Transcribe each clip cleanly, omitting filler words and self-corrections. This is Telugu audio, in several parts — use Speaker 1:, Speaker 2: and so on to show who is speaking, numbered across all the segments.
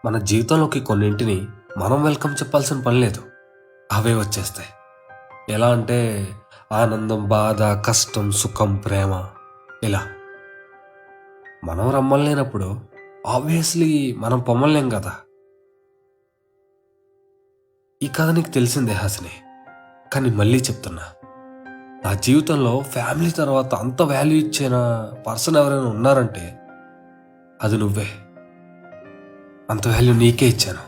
Speaker 1: మన జీవితంలోకి కొన్నింటిని మనం వెల్కమ్ చెప్పాల్సిన పని లేదు, అవే వచ్చేస్తాయి. ఎలా అంటే ఆనందం, బాధ, కష్టం, సుఖం, ప్రేమ, ఇలా. మనం రమ్మలేనప్పుడు ఆబ్వియస్లీ మనం పొమ్మలేం కదా. ఈ కథ నీకు తెలిసిందే హాసిని, కానీ మళ్ళీ చెప్తున్నా, నా జీవితంలో ఫ్యామిలీ తర్వాత అంత వాల్యూ ఇచ్చిన పర్సన్ ఎవరైనా ఉన్నారంటే అది నువ్వే. అంత వాల్యూ నీకే ఇచ్చాను,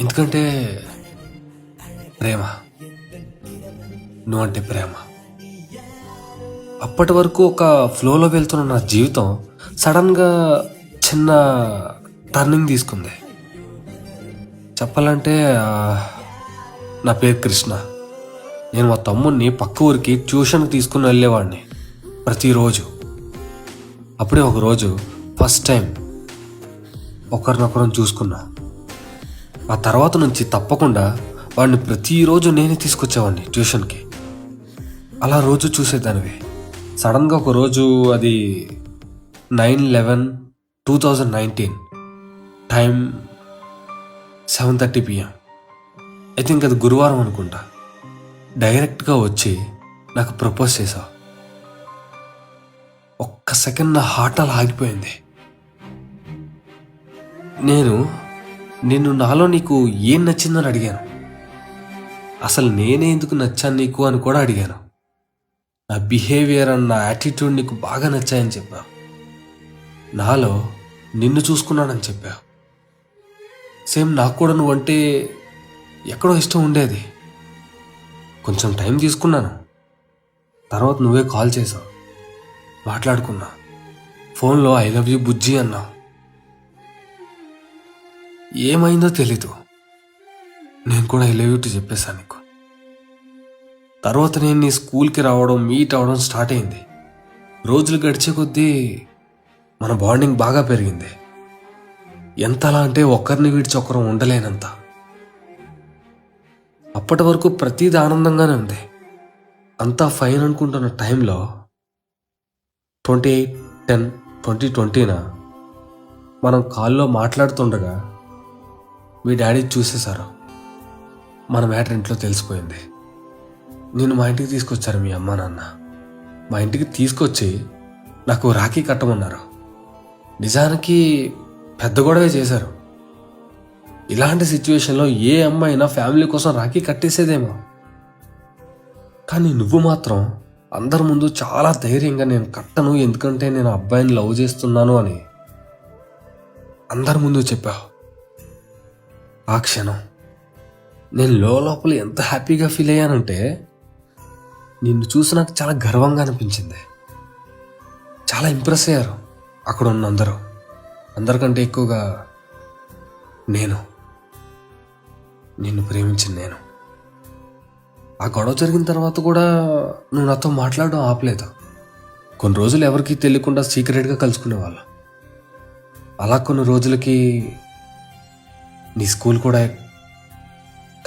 Speaker 1: ఎందుకంటే ప్రేమ, నువ్వంటే ప్రేమ. అప్పటి వరకు ఒక ఫ్లోలో వెళ్తున్న నా జీవితం సడన్గా చిన్న టర్నింగ్ తీసుకుంది. చెప్పాలంటే నా పేరు కృష్ణ. నేను మా తమ్ముడిని పక్క ఊరికి ట్యూషన్కి తీసుకుని వెళ్ళేవాడిని ప్రతిరోజు. అప్పుడే ఒకరోజు ఫస్ట్ టైం ఒకరినొకరం చూసుకున్నా. ఆ తర్వాత నుంచి తప్పకుండా వాడిని ప్రతిరోజు నేనే తీసుకొచ్చేవాడిని ట్యూషన్కి. అలా రోజు చూసేదానివి. సడన్గా ఒకరోజు అది 9/11/2019, టైం 7:30 PM. ఐ థింక్ అది గురువారం అనుకుంటా. డైరెక్ట్గా వచ్చి నాకు ప్రపోజ్ చేసావు. ఒక్క సెకండ్ నా హార్ట్ అలా ఆగిపోయింది. నేను నాలో నీకు ఏం నచ్చిందని అడిగాను. అసలు నేనే ఎందుకు నచ్చాను నీకు అని కూడా అడిగాను. నా బిహేవియర్ అండ్ నా యాటిట్యూడ్ నీకు బాగా నచ్చాయని చెప్పావు. నాలో నిన్ను చూసుకున్నానని చెప్పావు. సేమ్ నాకు కూడా నువ్వంటే ఎక్కడో ఇష్టం ఉండేది. కొంచెం టైం తీసుకున్నాను. తర్వాత నువ్వే కాల్ చేసావు, మాట్లాడుకున్నా. ఫోన్లో ఐ లవ్ యూ బుజ్జి అన్నావు. ఏమైందో తెలీదు, నేను కూడా ఐ లవ్ యూ టు చెప్పేశాను నీకు. తర్వాత నేను నీ స్కూల్కి రావడం, మీట్ అవ్వడం స్టార్ట్ అయింది. రోజులు గడిచే కొద్దీ మన బాండింగ్ బాగా పెరిగింది. ఎంతలా అంటే ఒకరిని విడిచి ఒకరు ఉండలేనంత. అప్పటి వరకు ప్రతిదీ ఆనందంగానే ఉంది. అంతా ఫైన్ అనుకుంటున్న టైంలో 28/10/2020 మనం కాల్లో మాట్లాడుతుండగా మీ డాడీ చూసేశారు. మన మ్యాటర్ ఇంట్లో తెలిసిపోయింది. నేను మా ఇంటికి తీసుకొచ్చారు మీ అమ్మ నాన్న. మా ఇంటికి తీసుకొచ్చి నాకు రాఖీ కట్టమన్నారు. నిజానికి పెద్ద గొడవే చేశారు. ఇలాంటి సిచ్యువేషన్లో ఏ అమ్మాయినా ఫ్యామిలీ కోసం రాఖీ కట్టేసేదేమో. కానీ నువ్వు మాత్రం అందరి ముందు చాలా ధైర్యంగా నేను కట్టను, ఎందుకంటే నేను అబ్బాయిని లవ్ చేస్తున్నాను అని అందరి ముందు చెప్పావు. ఆ క్షణం నేను లోపల ఎంత హ్యాపీగా ఫీల్ అయ్యానంటే, నిన్ను చూసి నాకు చాలా గర్వంగా అనిపించింది. చాలా ఇంప్రెస్ అయ్యారు అక్కడ ఉన్న అందరూ. అందరికంటే ఎక్కువగా నిన్ను ప్రేమించిన నేను. ఆ గొడవ జరిగిన తర్వాత కూడా నువ్వు నాతో మాట్లాడడం ఆపలేదు. కొన్ని రోజులు ఎవరికీ తెలియకుండా సీక్రెట్గా కలుసుకునేవాళ్ళం. అలా కొన్ని రోజులకి నీ స్కూల్ కూడా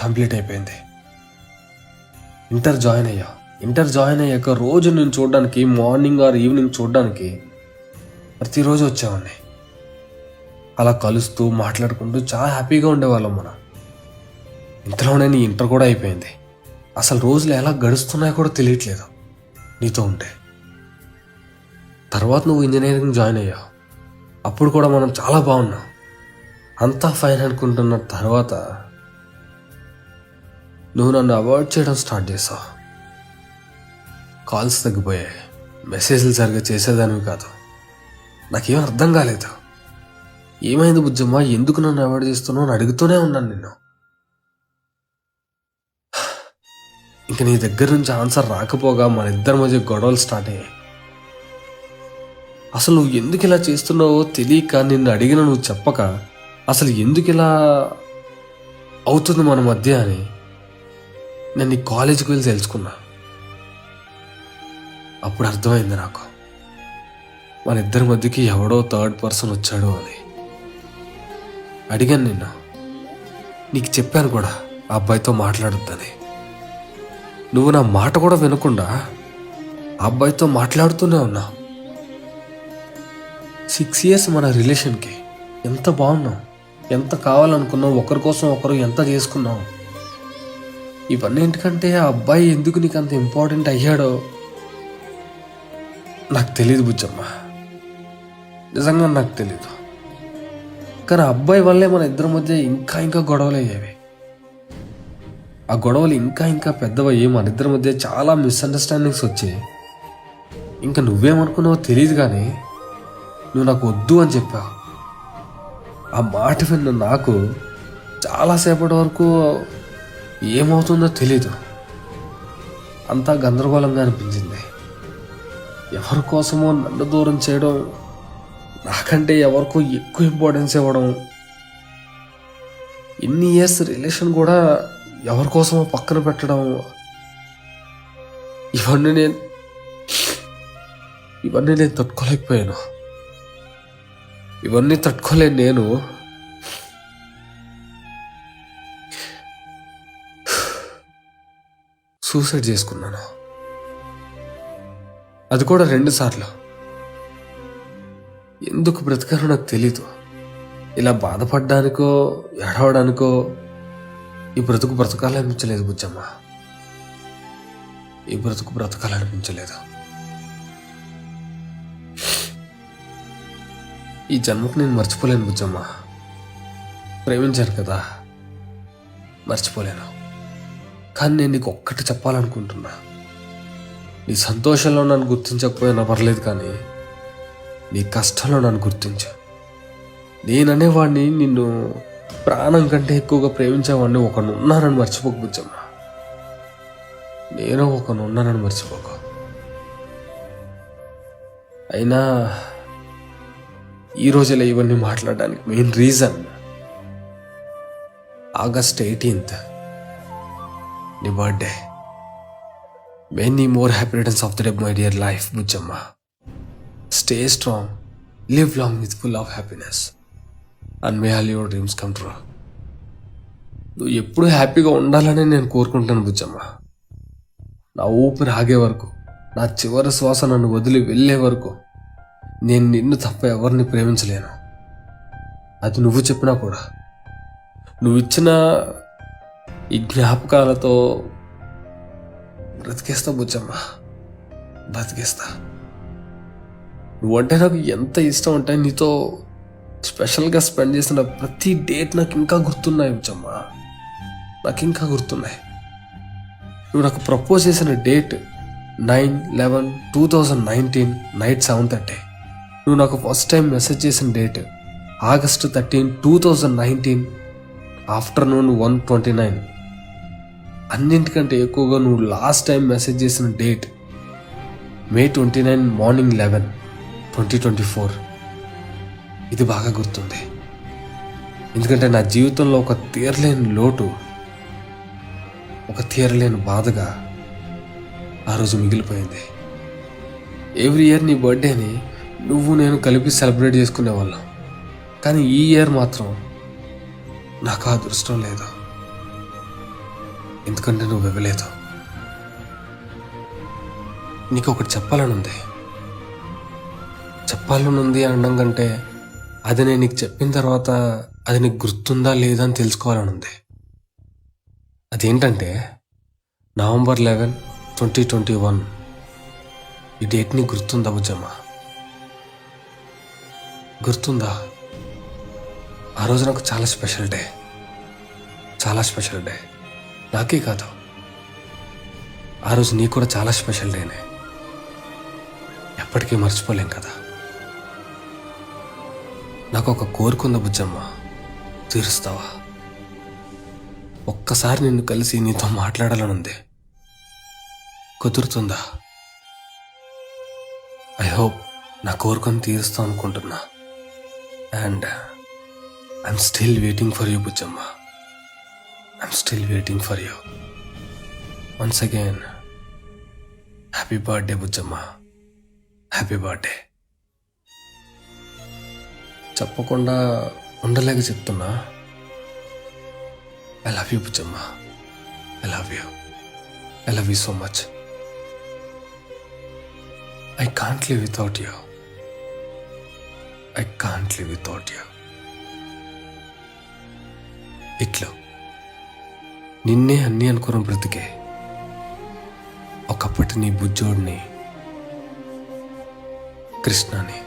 Speaker 1: కంప్లీట్ అయిపోయింది. ఇంటర్ జాయిన్ అయ్యాక రోజు నేను చూడడానికి, మార్నింగ్ ఆర్ ఈవినింగ్ చూడడానికి ప్రతిరోజు వచ్చేవాడిని. అలా కలుస్తూ మాట్లాడుకుంటూ చాలా హ్యాపీగా ఉండేవాళ్ళం మనం. ఇంతలోనే నీ ఇంటర్ కూడా అయిపోయింది. అసలు రోజులు ఎలా గడుస్తున్నాయో కూడా తెలియట్లేదు నీతో ఉంటే. తర్వాత నువ్వు ఇంజనీరింగ్ జాయిన్ అయ్యావు. అప్పుడు కూడా మనం చాలా బాగున్నాం, అంతా ఫైన్ అనుకుంటున్న తర్వాత నువ్వు నన్ను అవాయిడ్ చేయడం స్టార్ట్ చేసావు. కాల్స్ తగ్గిపోయాయి, మెసేజ్లు సరిగ్గా చేసేదానివి కాదు. నాకేం అర్థం కాలేదు. ఏమైంది బుజ్జమ్మ, ఎందుకు నన్ను అవాయిడ్ చేస్తున్నావు అని అడుగుతూనే ఉన్నాను నిన్ను. ఇంక నీ దగ్గర నుంచి ఆన్సర్ రాకపోగా మన ఇద్దరి మధ్య గొడవలు స్టార్ట్ అయ్యాయి. అసలు నువ్వు ఎందుకు ఇలా చేస్తున్నావో తెలియక, నిన్ను అడిగిన నువ్వు చెప్పక, అసలు ఎందుకు ఇలా అవుతుంది మన మధ్య అని నేను నీ కాలేజీకి వెళ్ళి తెలుసుకున్నా. అప్పుడు అర్థమైంది నాకు, మన ఇద్దరి మధ్యకి ఎవడో థర్డ్ పర్సన్ వచ్చాడు అని. అడిగాను నిన్ను, నీకు చెప్పాను కూడా ఆ అబ్బాయితో మాట్లాడొద్దని. నువ్వు నా మాట కూడా వినకుండా ఆ అబ్బాయితో మాట్లాడుతూనే ఉన్నావు. 6 years మన రిలేషన్కి ఎంత బాగున్నావు. ఎంత కావాలనుకున్నావు, ఒకరి కోసం ఒకరు ఎంత చేసుకున్నావు. ఇవన్నింటికంటే ఆ అబ్బాయి ఎందుకు నీకు అంత ఇంపార్టెంట్ అయ్యాడో నాకు తెలియదు బుజ్జమ్మ, నిజంగా నాకు తెలీదు. కానీ ఆ అబ్బాయి వల్లే మన ఇద్దరి మధ్య ఇంకా ఇంకా గొడవలు అయ్యేవి. ఆ గొడవలు ఇంకా ఇంకా పెద్దవయ్యి మన ఇద్దరి మధ్య చాలా మిస్అండర్స్టాండింగ్స్ వచ్చాయి. ఇంకా నువ్వేమనుకున్నావో తెలియదు, కానీ నువ్వు నాకు వద్దు అని చెప్పావు. ఆ మాట విన్న నాకు చాలాసేపటి వరకు ఏమవుతుందో తెలీదు. అంతా గందరగోళంగా అనిపించింది. ఎవరి కోసమో నన్ను దూరం చేయడం, నాకంటే ఎవరికో ఎక్కువ ఇంపార్టెన్స్ ఇవ్వడం, ఇన్ని ఇయర్స్ రిలేషన్ కూడా ఎవరి కోసమో పక్కన పెట్టడం, ఇవన్నీ నేను తట్టుకోలేకపోయాను. ఇవన్నీ తట్టుకోలేను నేను సూసైడ్ చేసుకున్నాను. అది కూడా 2 సార్లు. ఎందుకు బ్రతకానో నాకు తెలీదు. ఇలా బాధపడ్డానికో ఏడవడానికో ఈ బ్రతుకు బ్రతకాలనిపించలేదు బుజ్జమ్మ. ఈ బ్రతుకు బ్రతకాలనిపించలేదు. ఈ జన్మకు నేను మర్చిపోలేను బుజ్జమ్మ. ప్రేమించాను కదా, మర్చిపోలేను. కానీ నేను నీకు ఒక్కటి చెప్పాలనుకుంటున్నా. నీ సంతోషంలో నన్ను గుర్తించకపోయినా పర్లేదు, కానీ నీ కష్టంలో నన్ను గుర్తించు. నేననేవాడిని నిన్ను ప్రాణం కంటే ఎక్కువగా ప్రేమించేవాడిని ఒకను ఉన్నానని మర్చిపోకు బుజ్జమ్మ. నేను ఒకను ఉన్నానని మర్చిపోకు. అయినా ఈ రోజులో ఇవన్నీ మాట్లాడడానికి మెయిన్ రీజన్ August 18th, నీ birthday. Many more happy returns of the day my dear life Bujjamma. Stay strong, live long with full of happiness and May all your dreams come true. నువ్వు ఎప్పుడు హ్యాపీగా ఉండాలని నేను కోరుకుంటాను బుజ్జమ్మ. నా ఊపిరి ఆగే వరకు, నా చివరి శ్వాస నన్ను వదిలి వెళ్ళే వరకు నేను నిన్ను తప్ప ఎవరిని ప్రేమించలేను. అది నువ్వు చెప్పినా కూడా. నువ్వు ఇచ్చిన ఈ జ్ఞాపకాలతో బ్రతికేస్తా బుజ్జమ్మ, బ్రతికేస్తా. నువ్వంటే నాకు ఎంత ఇష్టం అంటే నీతో స్పెషల్గా స్పెండ్ చేసిన ప్రతి డేట్ నాకు ఇంకా గుర్తున్నాయి బుజ్జమ్మ, నాకు ఇంకా గుర్తున్నాయి. నువ్వు నాకు ప్రపోజ్ చేసిన డేట్ 9/11/2019 నైట్ 7:30. నువ్వు నాకు ఫస్ట్ టైం మెసేజ్ చేసిన డేట్ August 13, 2019 ఆఫ్టర్నూన్ 1:29. అన్నింటికంటే ఎక్కువగా నువ్వు లాస్ట్ టైం మెసేజ్ చేసిన డేట్ May 29 మార్నింగ్ 11, 2024. ఇది బాగా గుర్తుంది, ఎందుకంటే నా జీవితంలో ఒక తీరలేని లోటు, ఒక తీరలేని బాధగా ఆ రోజు మిగిలిపోయింది. ఎవ్రీ ఇయర్ నీ బర్త్డేని నువ్వు నేను కలిపి సెలబ్రేట్ చేసుకునేవాళ్ళం, కానీ ఈ ఇయర్ మాత్రం నాకు ఆ అదృష్టం లేదు. ఎందుకంటే నువ్వు ఇవ్వలేదు. నీకు ఒకటి చెప్పాలని ఉంది అనడం కంటే అది నేను నీకు చెప్పిన తర్వాత అది నీకు గుర్తుందా లేదా అని తెలుసుకోవాలని ఉంది. అదేంటంటే November 11, 2021. ఈ డేట్ నీకు గుర్తుందా బుజ్జమ్మ? గుర్తుందా? ఆ రోజు నాకు చాలా స్పెషల్ డే, చాలా స్పెషల్ డే. నాకే కాదు, ఆ రోజు నీకు కూడా చాలా స్పెషల్ డేనే. ఎప్పటికీ మర్చిపోలేం కదా. నాకు ఒక కోరుకుందా బుజ్జమ్మ, తీరుస్తావా? ఒక్కసారి నిన్ను కలిసి నీతో మాట్లాడాలని ఉంది, కుదురుతుందా? ఐ హోప్ నా కోరుకొని తీరుస్తాం అనుకుంటున్నా. And I'm still waiting for you Bujjamma. I'm still waiting for you. Once again happy birthday Bujjamma, happy birthday. చెప్పకుండా ఉండలేక చెప్తున్నా, I love you Bujjamma. I love you. I love you so much. I can't live without you. I can't live without you. ఇట్లు నిన్నే అన్నీ అనుకున్న బ్రతికే ఒకప్పటి నీ బుజ్జోడిని కృష్ణని.